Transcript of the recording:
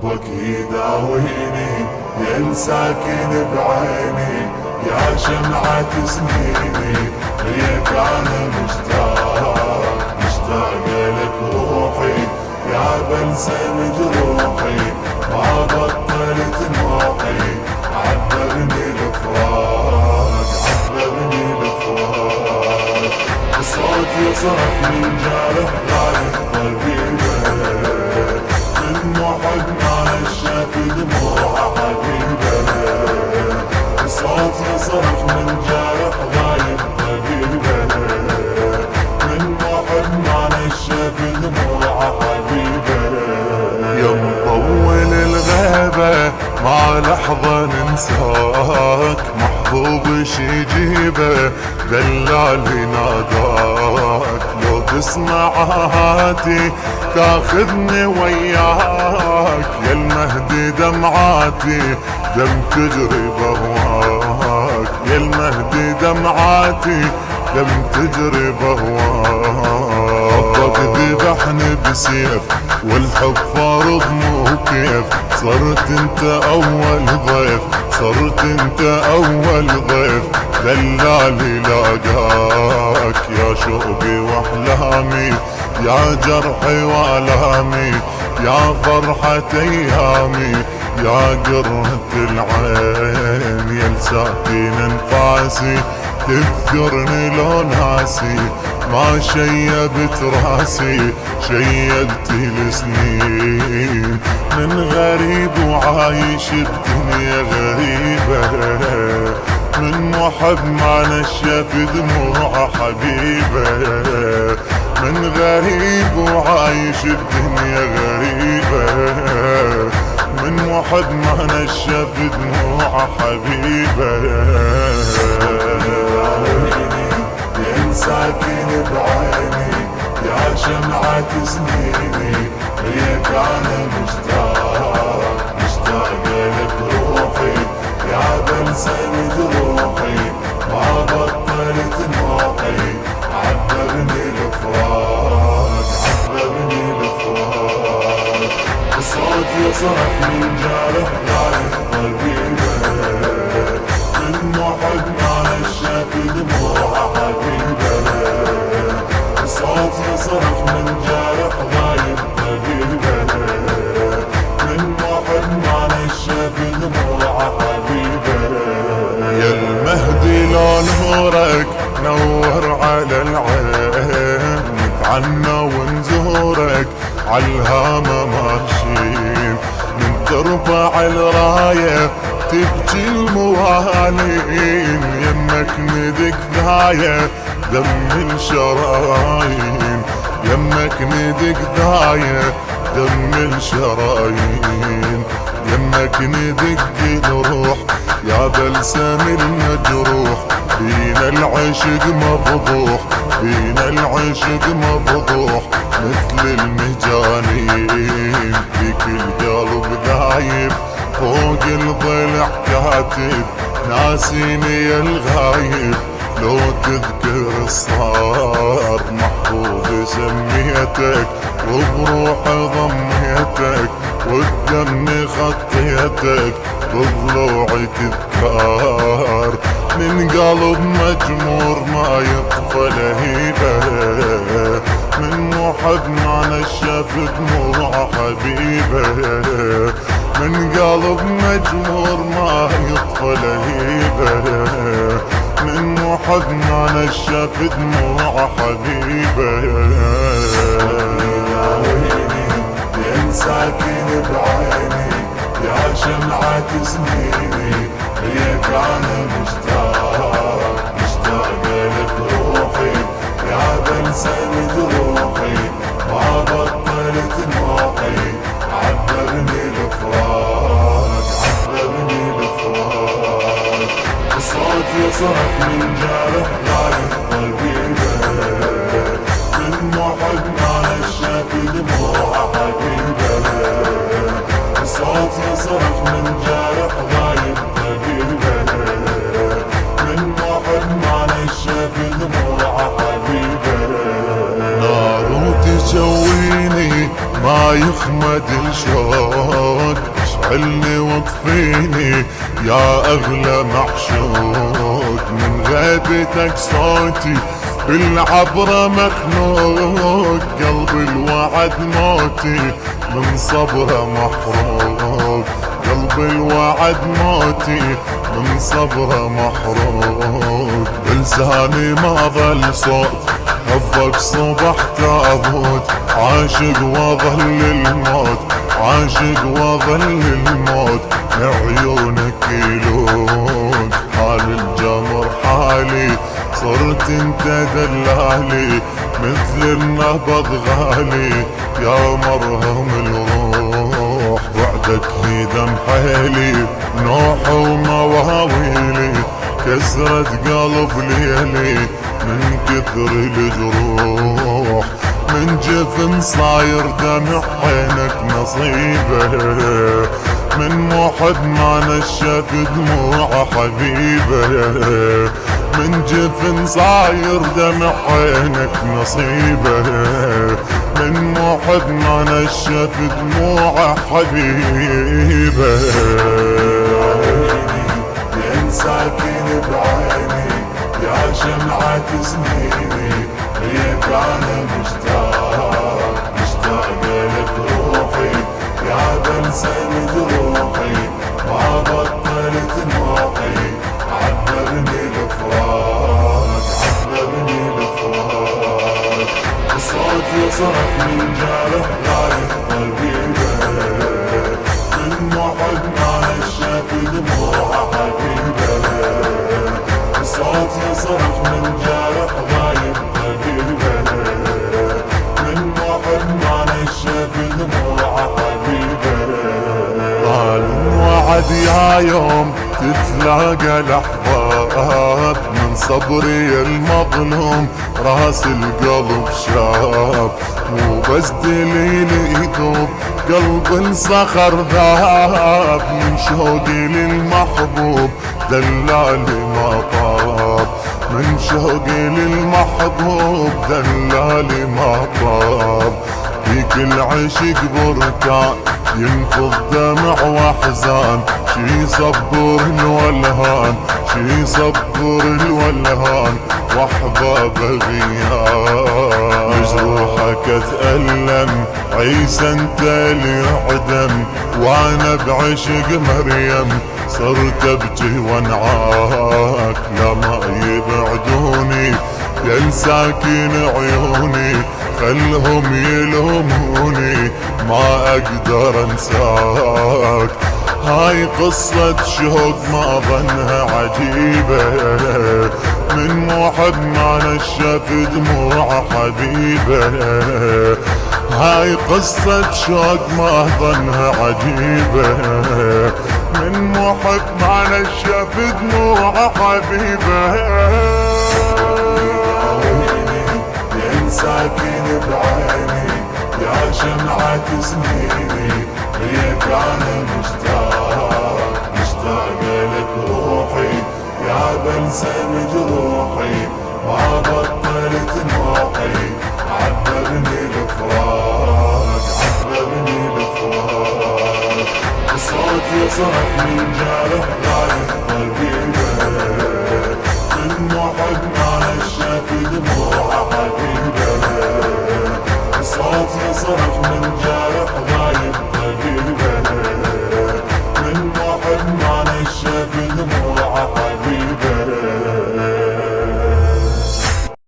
حبك يداويني يا الساكن بعيني يا شمعة سنيني ليك انا مشتاق لك روحي يا بلسم جروحي ما بطلت نوحي عذبني الفراق الصوت يصرخ من جارح غايب طبيبه من محب ما نشف دموع حبيبه الصوت يصرخ من جارح غايب طبيبه من محب ما نشف دموع حبيبه يا مطول الغيبة ما لحظة ننساك محبوب شي جيبه دلالي ناداك لو تسمع هاتي تاخذني وياك يا المهدي دمعاتي دم تجري بهواك يا المهدي دمعاتي دم تجري بهواك حبك ذبحني بسيف والحب فارض مو كيف صرت انت اول ضيف صرت انت اول ضيف دلالي لاقاك يا شوقي واحلامي يا جرحي والامي يا فرحة ايامي يا قرة العين يا لساكن انفاسي تذكرني لو ناسي ما شيبت راسي شيبت السنين من غريب وعايش الدنيا غريبة من محب ما نشف دموع حبيبه من غريب وعايش الدنيا غريبة من محب ما نشف دموع حبيبه ساكن بعيني يا شمعة سنيني ليك انا مشتاق لك روحي يا بلسم جروحي ما بطلت نوحي عذبني الفراق الصوت يصرخ من جارح غايب طبيبه من محب ما نشف دموع حبيبه الصوت يصرخ من جارح غايب طبيبه من محب ما نشف دموع حبيبه يا المهدي لو نورك نور على العين نتعنى ونزورك عالهامة ماشيين من ترفع الراية تبكي الموالين يمك ندق داية دم الشرايين يمك ندق داية دم الشرايين يمك ندق الروح يا بلسم المجروح بينا العشق مفضوح بينا العشق مفضوح مثل المجانين فيك القلب دايب فوق الضلع كاتب ناسيني يا الغايب لو تذكر الصار محبوب سميتك وبروح ضميتك والدم خطيتك بضلوعي تذكار من قلب مجمور ما يطفى لهيبه من محب ما نشف دموع حبيبه من قلب مجمور ما يطفى لهيبه من محب ما نشف دموع حبيبه يا ساكن بعيني يا شمعة سنيني ليك انا مشتاق لك روحي يا بلسم جروحي ما بطلت نوحي عذبني الفراق الصوت يصرخ من جارح غايب طبيبه من محب ما نشف دموع حبيبه الصوت يصرخ من جارح غايب طبيبه من محب ما نشف دموع حبيبه نار تجويني ما مخمد الشوق اشعلني واطفيني يا اغلى معشوق، من غيبتك صوتي بالعبرة مخنوق، قلبي الوعد موتي من صبره محروق، قلبي الوعد موتي من صبره محروق، بلساني ما ظل صوت حبك صبح تابوت، عاشق وظل الموت، عاشق وظل الموت، لعيونك يلوق حال الجمر حالي، صرت انت دلالي مثل النبض غالي يا مرهم الروح، بعدك في دم حيلي نوح ومواويلي، كسرت قلب ليلي من كثر الجروح، من جفن صاير دمع عينك نصيبه، من محب ما نشف دموع حبيبه، من جفن صاير دمع عينك نصيبه، من محب ما نشف دموع حبيبه. يا ساكن بعيني يا شمعة سنيني، ليك انا مشتاق مشتاق لك روحي، يا بلسم جروحي ما بطلت نوحي، عذبني الفراق عذبني الفراق، الصوت يصرخ من جارح غاية قلبيبه، من محب ما نشف دموع حبيبه، الصوت يصرخ من جارح غايب قلبيبه، من محب ما نشف دموع حبيبه. قال وعد يا يوم تتلاقى الاحباب، من صبري المظلوم راس القلب شاب، مو بس دليل يذوب قلب الصخر ذاب، من شوقي للمحبوب دلالي ما طاب، من شوقي للمحبوب دلالي ما طاب، في كل عشق بركان ينفض دمع واحزان، شي صبر الولهان شي صبر الولهان، واحباب غياب مجروحك اتألم، عيسى انت اللي عدم، وانا بعشق مريم صرت ابكي وانعاك، لما يبعدوني يا ساكن عيوني، خلهم يلوموني ما اقدر انساك، هاي قصة شوق ما ظنها عجيبة، من محب ما نشف دموع حبيبه، هاي قصة شوق ما ظنها عجيبة، من محب ما نشف دموع حبيبه. يا ساكن بعيني يا شمعة سنيني، ليك انا مشتاق مشتاق لك روحي، يا بلسم جروحي ما بطلت نوحي، عذبني الفراق عذبني الفراق، الصوت يصرخ من جارح غاية قلبيبه، من محب ما نشف دموع حبيبه، الصوت يصرخ من جارح